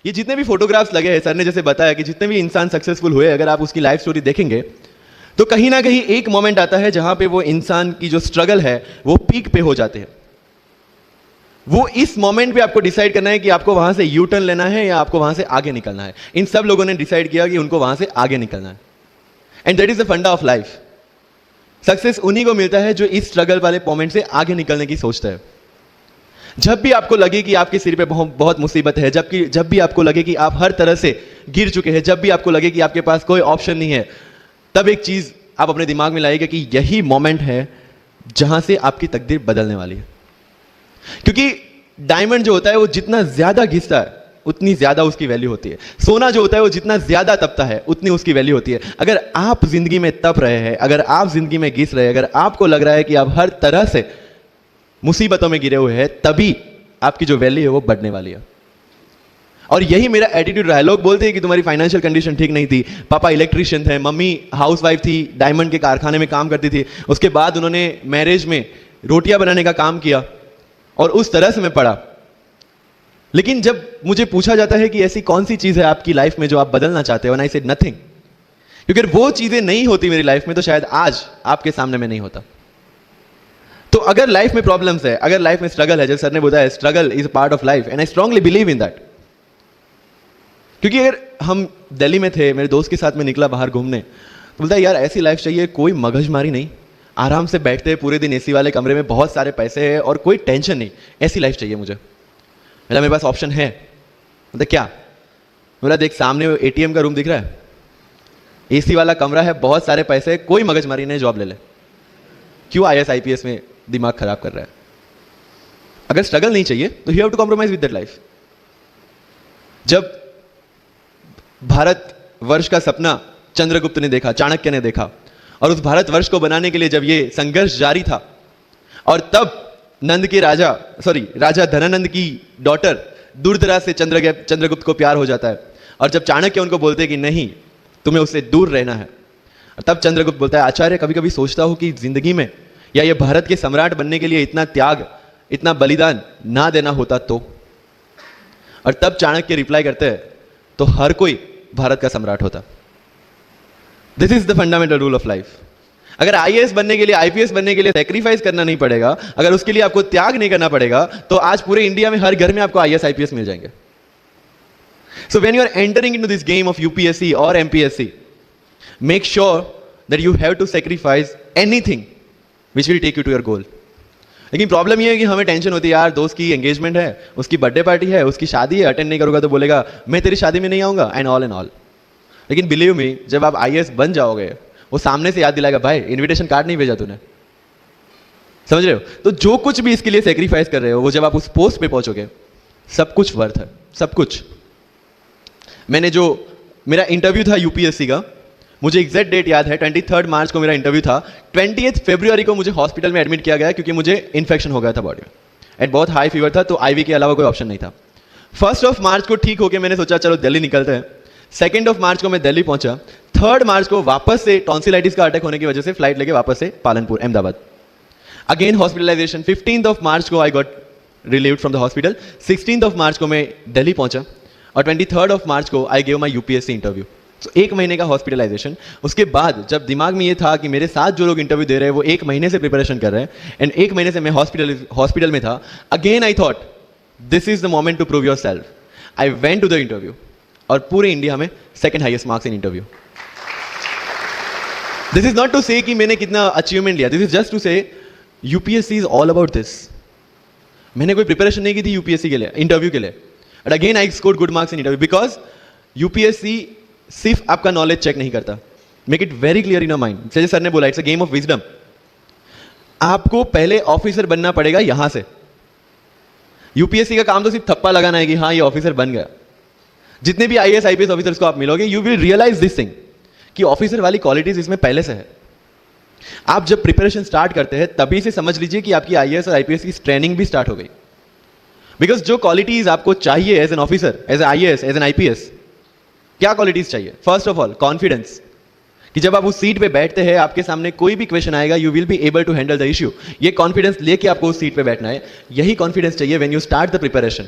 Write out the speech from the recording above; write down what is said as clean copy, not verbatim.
ये जितने भी फोटोग्राफ्स लगे हैं, सर ने जैसे बताया कि जितने भी इंसान सक्सेसफुल हुए, अगर आप उसकी लाइफ स्टोरी देखेंगे तो कहीं ना कहीं एक मोमेंट आता है जहां पे वो इंसान की जो स्ट्रगल है वो पीक पे हो जाते हैं। वो इस मोमेंट पे आपको डिसाइड करना है कि आपको वहां से यू टर्न लेना है या आपको वहां से आगे निकलना है। इन सब लोगों ने डिसाइड किया कि उनको वहां से आगे निकलना है, एंड दैट इज द फंडा ऑफ लाइफ। सक्सेस उन्हीं को मिलता है जो इस स्ट्रगल वाले मोमेंट से आगे निकलने की सोचता है। जब भी आपको लगे कि आपके सिर पे बहुत मुसीबत है, जब भी आपको लगे कि आप हर तरह से गिर चुके हैं, जब भी आपको लगे कि आपके पास कोई ऑप्शन नहीं है, तब एक चीज आप अपने दिमाग में लाइएगा कि यही मोमेंट है जहां से आपकी तकदीर बदलने वाली है। क्योंकि डायमंड जो होता है वो जितना ज्यादा घिसता है उतनी ज्यादा उसकी वैल्यू होती है। सोना जो होता है वो जितना ज्यादा तपता है उतनी उसकी वैल्यू होती है। अगर आप जिंदगी में तप रहे हैं, अगर आप जिंदगी में घिस रहे हैं, अगर आपको लग रहा है कि आप हर तरह से मुसीबतों में गिरे हुए हैं, तभी आपकी जो वैल्यू है वो बढ़ने वाली है। और यही मेरा एटीट्यूड रहा है। लोग बोलते हैं कि तुम्हारी फाइनेंशियल कंडीशन ठीक नहीं थी, पापा इलेक्ट्रिशियन थे, मम्मी हाउसवाइफ थी, डायमंड के कारखाने में काम करती थी, उसके बाद उन्होंने मैरिज में रोटियां बनाने का काम किया और उस तरह से मैं पढ़ा। लेकिन जब मुझे पूछा जाता है कि ऐसी कौन सी चीज है आपकी लाइफ में जो आप बदलना चाहते हो, आई सेड नथिंग। क्योंकि अगर वो चीजें नहीं होती मेरी लाइफ में तो शायद आज आपके सामने में नहीं होता। तो अगर लाइफ में प्रॉब्लम्स है, अगर लाइफ में स्ट्रगल है, जैसे सर ने बताया struggle is a part of life, and I strongly believe in that. क्योंकि अगर हम दिल्ली में थे, मेरे दोस्त के साथ में निकला बाहर घूमने, तो बोलता है यार ऐसी लाइफ चाहिए, कोई मगजमारी नहीं, आराम से बैठते हैं पूरे दिन एसी वाले कमरे में, बहुत सारे पैसे हैं और कोई टेंशन नहीं, ऐसी लाइफ चाहिए मुझे। बोला मेरे पास ऑप्शन है। बोलते क्या? बोला देख सामने एटीएम का रूम दिख रहा है, एसी वाला कमरा है, बहुत सारे पैसे, कोई मगजमारी नहीं, जॉब ले ले। क्यों आईएएस आईपीएस में दिमाग खराब कर रहा है? अगर स्ट्रगल नहीं चाहिए तो you have to compromise with that life. जब भारत वर्ष का सपना चंद्रगुप्त ने देखा, चाणक्य ने देखा, और उस भारत वर्ष को बनाने के लिए जब ये संघर्ष जारी था, और तब नंद के राजा धनानंद की डॉटर दूरदराज से चंद्रगुप्त को प्यार हो जाता है, और जब चाणक्य उनको बोलते हैं कि नहीं तुम्हें उससे दूर रहना है, और तब चंद्रगुप्त बोलता है आचार्य कभी कभी सोचता हूं कि जिंदगी में या ये भारत के सम्राट बनने के लिए इतना त्याग, इतना बलिदान ना देना होता तो। और तब चाणक्य रिप्लाई करते हैं तो हर कोई भारत का सम्राट होता। This is the fundamental rule of life. अगर आईएएस बनने के लिए, आईपीएस बनने के लिए सैक्रिफाइस करना नहीं पड़ेगा, अगर उसके लिए आपको त्याग नहीं करना पड़ेगा, तो आज पूरे इंडिया में हर घर में आपको आईएएस आईपीएस मिल जाएंगे। So when you are entering into this game of UPSC और MPSC, make sure that you have to sacrifice anything which will take you to your goal. लेकिन प्रॉब्लम यह है कि हमें टेंशन होती है यार, दोस्त की एंगेजमेंट है, उसकी बर्थडे पार्टी है, उसकी शादी है, अटेंड नहीं करूंगा तो बोलेगा मैं तेरी शादी में नहीं आऊंगा, एंड ऑल। लेकिन बिलीव मी, जब आप आईएएस बन जाओगे वो सामने से याद दिलाएगा भाई इनविटेशन कार्ड नहीं भेजा तूने। समझ रहे हो? तो जो कुछ भी इसके लिए सेक्रीफाइस कर रहे हो, वो जब आप उस पोस्ट पे पहुंचोगे सब कुछ वर्थ है, सब कुछ। मेरा इंटरव्यू था यूपीएससी का, मुझे एग्जैक्ट डेट याद है, 23 मार्च को मेरा इंटरव्यू था। 28 फरवरी को मुझे हॉस्पिटल में एडमिट किया गया क्योंकि मुझे इन्फेक्शन हो गया था बॉडी में, एंड बहुत हाई फीवर था, तो आईवी के अलावा कोई ऑप्शन नहीं था। 1 मार्च को ठीक होकर मैंने सोचा चलो दिल्ली निकलते हैं। 2 मार्च को मैं दिल्ली पहुंचा। 3 मार्च को वापस से टॉन्सिलाइटिस का अटैक होने की वजह से फ्लाइट लेके वापस से पालनपुर अहमदाबाद, अगेन हॉस्पिटलाइजेशन। 15 मार्च को I got relieved from the hospital. 16 मार्च को मैं दिल्ली पहुंचा, और 23 मार्च को I gave my UPSC interview. तो 1 महीने का हॉस्पिटलाइजेशन। उसके बाद जब दिमाग में ये था कि मेरे साथ जो लोग इंटरव्यू दे रहे हैं वो 1 महीने से प्रिपरेशन कर रहे हैं, एंड 1 महीने से मैं हॉस्पिटल में था, again I thought this is the moment to prove yourself. I went to the interview, और पूरे इंडिया में 2nd highest marks in interview. This is not to say कि मैंने कितना अचीवमेंट लिया, this is just to say UPSC is all about this. मैंने कोई preparation नहीं की थी यूपीएससी के लिए, इंटरव्यू के लिए, but again I scored good marks in interview, because UPSC सिर्फ आपका नॉलेज चेक नहीं करता। Make it very clear in your mind, जैसे सर ने बोला it's a game of wisdom. आपको पहले ऑफिसर बनना पड़ेगा यहां से। यूपीएससी का काम तो सिर्फ थप्पा लगाना है कि हाँ ये ऑफिसर बन गया। जितने भी आईएएस आईपीएस ऑफिसर्स को आप मिलोगे, you will realise this thing कि ऑफिसर वाली क्वालिटीज इसमें पहले से है। आप जब प्रिपरेशन स्टार्ट करते हैं तभी से समझ लीजिए कि आपकी आईएएस और आईपीएस की ट्रेनिंग भी स्टार्ट हो गई। बिकॉज जो क्वालिटीज आपको चाहिए as an officer, as an IAS, as an IPS, क्या क्वालिटीज चाहिए? फर्स्ट ऑफ ऑल कॉन्फिडेंस, कि जब आप उस सीट पे बैठते हैं आपके सामने कोई भी क्वेश्चन आएगा, you will be able to handle the issue. ये कॉन्फिडेंस लेके आपको उस सीट पे बैठना है। यही कॉन्फिडेंस चाहिए when you start the preparation.